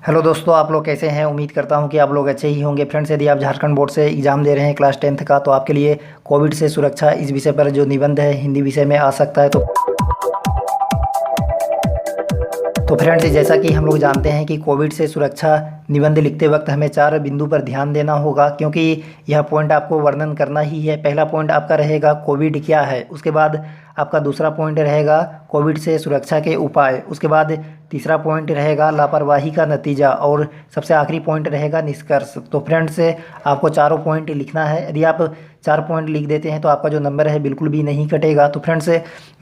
Hello दोस्तों, आप लोग कैसे हैं। उम्मीद करता हूं कि आप लोग अच्छे ही होंगे। फ्रेंड्स, यदि आप झारखंड बोर्ड से एग्ज़ाम दे रहे हैं क्लास 10th का, तो आपके लिए कोविड से सुरक्षा इस विषय पर जो निबंध है हिंदी विषय में आ सकता है। तो फ्रेंड्स, जैसा कि हम लोग जानते हैं कि कोविड से सुरक्षा निबंध लिखते वक्त हमें 4 बिंदु पर ध्यान देना होगा, क्योंकि यह पॉइंट आपको वर्णन करना ही है। पहला पॉइंट आपका रहेगा कोविड क्या है, उसके बाद आपका दूसरा पॉइंट रहेगा कोविड से सुरक्षा के उपाय, उसके बाद तीसरा पॉइंट रहेगा लापरवाही का नतीजा और सबसे आखिरी पॉइंट रहेगा निष्कर्ष। तो फ्रेंड्स, आपको चारों पॉइंट लिखना है। यदि आप 4 पॉइंट लिख देते हैं तो आपका जो नंबर है बिल्कुल भी नहीं कटेगा। तो फ्रेंड्स,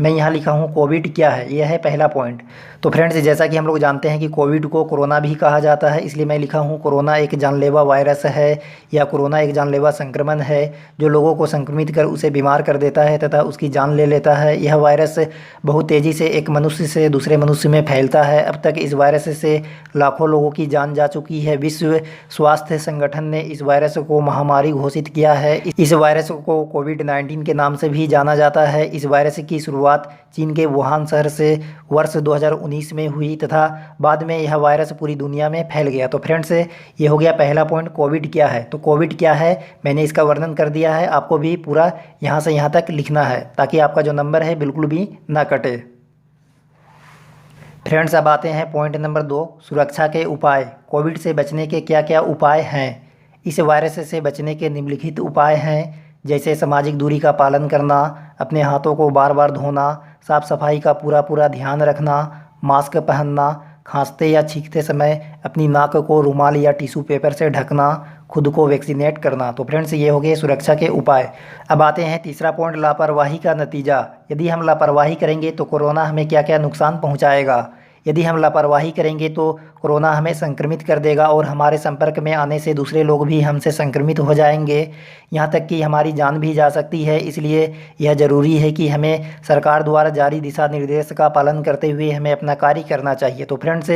मैं यहाँ लिखा हूँ कोविड क्या है, यह है पहला पॉइंट। तो फ्रेंड्स, जैसा कि हम लोग जानते हैं कि कोविड को कोरोना भी कहा जाता है, इसलिए मैं लिखा हूँ कोरोना एक जानलेवा वायरस है या कोरोना एक जानलेवा संक्रमण है जो लोगों को संक्रमित कर उसे बीमार कर देता है तथा उसकी जान ले लेता है। यह वायरस बहुत तेज़ी से एक मनुष्य से दूसरे मनुष्य में फैलता है। अब तक इस वायरस से लाखों लोगों की जान जा चुकी है। विश्व स्वास्थ्य संगठन ने इस वायरस को महामारी घोषित किया है। इस वायरस को कोविड-19 के नाम से भी जाना जाता है। इस वायरस की शुरुआत चीन के वुहान शहर से वर्ष 2019 में हुई तथा बाद में यह वायरस पूरी दुनिया में फैल गया। तो फ्रेंड्स, ये हो गया पहला पॉइंट, कोविड क्या है। तो कोविड क्या है मैंने इसका वर्णन कर दिया है, आपको भी पूरा यहाँ से यहाँ तक लिखना है ताकि आपका जो नंबर है बिल्कुल भी ना कटे। फ्रेंड्स, अब आते हैं पॉइंट नंबर 2, सुरक्षा के उपाय। कोविड से बचने के क्या क्या उपाय हैं। इस वायरस से बचने के निम्नलिखित उपाय हैं, जैसे सामाजिक दूरी का पालन करना, अपने हाथों को बार बार धोना, साफ सफाई का पूरा ध्यान रखना, मास्क पहनना, खांसते या छींकते समय अपनी नाक को रुमाल या टिश्यू पेपर से ढकना, खुद को वैक्सीनेट करना। तो फ्रेंड्स, ये हो गए सुरक्षा के उपाय। अब आते हैं तीसरा पॉइंट, लापरवाही का नतीजा। यदि हम लापरवाही करेंगे तो कोरोना हमें क्या क्या नुकसान पहुंचाएगा। यदि हम लापरवाही करेंगे तो कोरोना हमें संक्रमित कर देगा और हमारे संपर्क में आने से दूसरे लोग भी हमसे संक्रमित हो जाएंगे, यहाँ तक कि हमारी जान भी जा सकती है। इसलिए यह ज़रूरी है कि हमें सरकार द्वारा जारी दिशा निर्देश का पालन करते हुए हमें अपना कार्य करना चाहिए। तो फ्रेंड्स,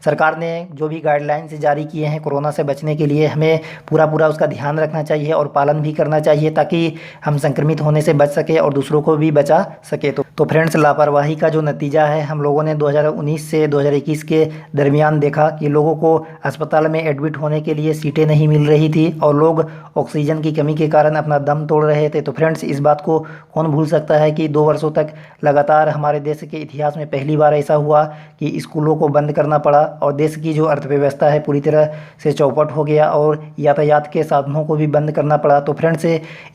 सरकार ने जो भी गाइडलाइंस जारी किए हैं कोरोना से बचने के लिए, हमें पूरा उसका ध्यान रखना चाहिए और पालन भी करना चाहिए ताकि हम संक्रमित होने से बच सके और दूसरों को भी बचा सके। तो फ्रेंड्स, लापरवाही का जो नतीजा है, हम लोगों ने 2019 से 2021 के दरमियान देखा कि लोगों को अस्पताल में एडमिट होने के लिए सीटें नहीं मिल रही थी और लोग ऑक्सीजन की कमी के कारण अपना दम तोड़ रहे थे। तो फ्रेंड्स, इस बात को कौन भूल सकता है कि 2 वर्षों तक लगातार हमारे देश के इतिहास में पहली बार ऐसा हुआ कि स्कूलों को बंद करना पड़ा और देश की जो अर्थव्यवस्था है पूरी तरह से चौपट हो गया और यातायात के साधनों को भी बंद करना पड़ा। तो फ्रेंड्स,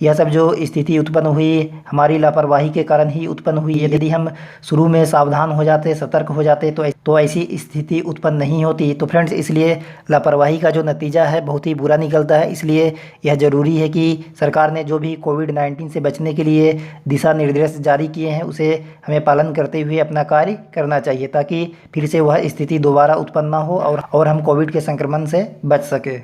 यह सब जो स्थिति उत्पन्न हुई हमारी लापरवाही के कारण ही उत्पन्न हुई। यदि हम शुरू में सावधान हो जाते, सतर्क हो जाते तो ऐसी स्थिति उत्पन्न नहीं होती। तो फ्रेंड्स, इसलिए लापरवाही का जो नतीजा है बहुत ही बुरा निकलता है। इसलिए यह ज़रूरी है कि सरकार ने जो भी कोविड-19 से बचने के लिए दिशा निर्देश जारी किए हैं उसे हमें पालन करते हुए अपना कार्य करना चाहिए ताकि फिर से वह स्थिति दोबारा उत्पन्न ना हो और हम कोविड के संक्रमण से बच सके।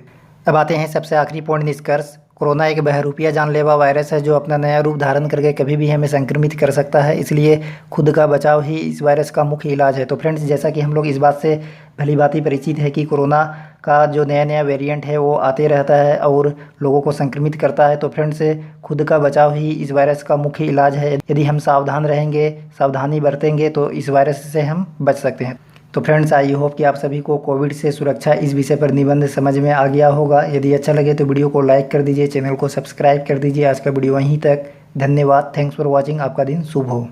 अब आते हैं सबसे आखिरी पॉइंट, निष्कर्ष। कोरोना एक बहरूपिया जानलेवा वायरस है जो अपना नया रूप धारण करके कभी भी हमें संक्रमित कर सकता है। इसलिए खुद का बचाव ही इस वायरस का मुख्य इलाज है। तो फ्रेंड्स, जैसा कि हम लोग इस बात से भली भांति परिचित है कि कोरोना का जो नया वेरिएंट है वो आते रहता है और लोगों को संक्रमित करता है। तो फ्रेंड्स, खुद का बचाव ही इस वायरस का मुख्य इलाज है। यदि हम सावधान रहेंगे, सावधानी बरतेंगे तो इस वायरस से हम बच सकते हैं। तो फ्रेंड्स, आई होप कि आप सभी को कोविड से सुरक्षा इस विषय पर निबंध समझ में आ गया होगा। यदि अच्छा लगे तो वीडियो को लाइक कर दीजिए, चैनल को सब्सक्राइब कर दीजिए। आज का वीडियो वहीं तक। धन्यवाद। Thanks for watching. आपका दिन शुभ हो।